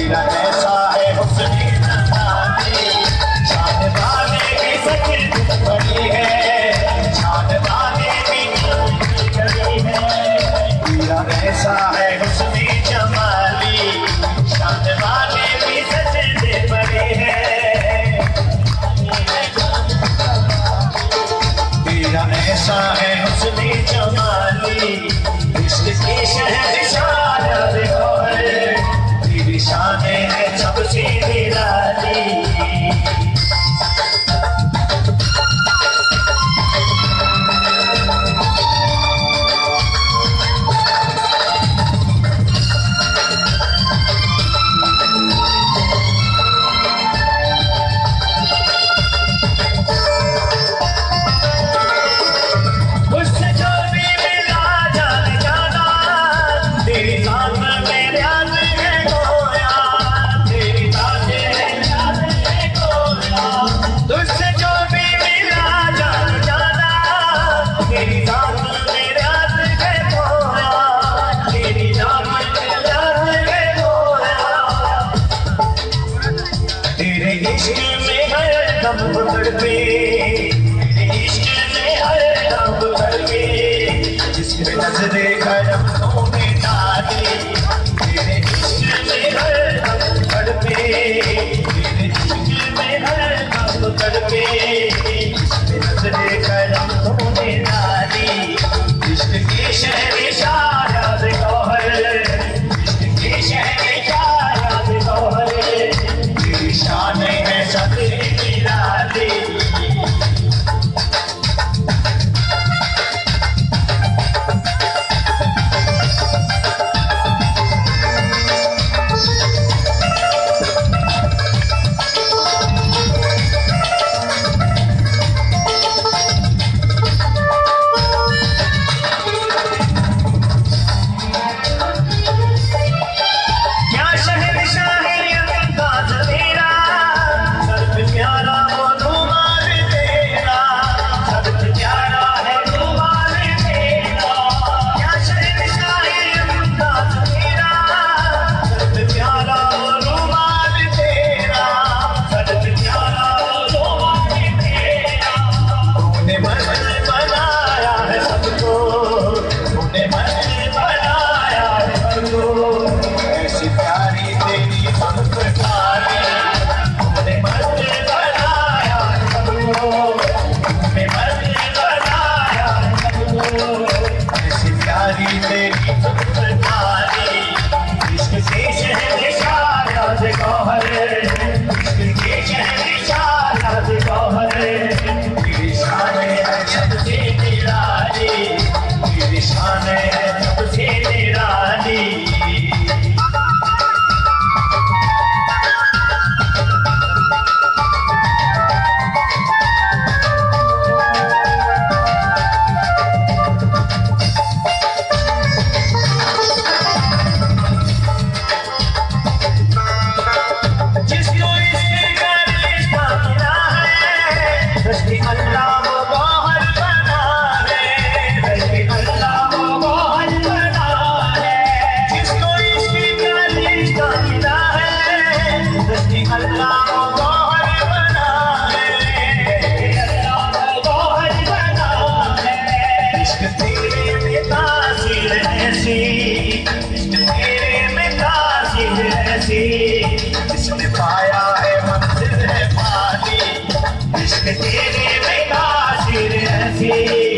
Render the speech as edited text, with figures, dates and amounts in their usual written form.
तेरा ऐसा है हुस्न जमाली, जान वाले भी सच बड़ी है, जान वाले भी कड़ी है। तेरा ऐसा है हुस्न जमाली, जान वाले भी सच बड़ी है। तेरा ऐसा है हुस्न जमाली, इश्क की शहंशाह है, तेरी शाने है सबसे निराली। तेरे इश्क में हर दम तड़पे, तेरे इश्क में हर दम तड़पे, जिसमें नजरे करम तूने डाली। तेरे इश्क में हर दम तड़पे, तेरे इश्क में हर दम तड़पे, जिसमें नजरे करम तूने डाली। इश्क की शहंशाह याद गौहर, इश्क की शहंशाह याद गौहर, शान है सबसे निराली। जिसने पाया है मंजिल है पानी, इश्क तेरे में तासीर ऐसी।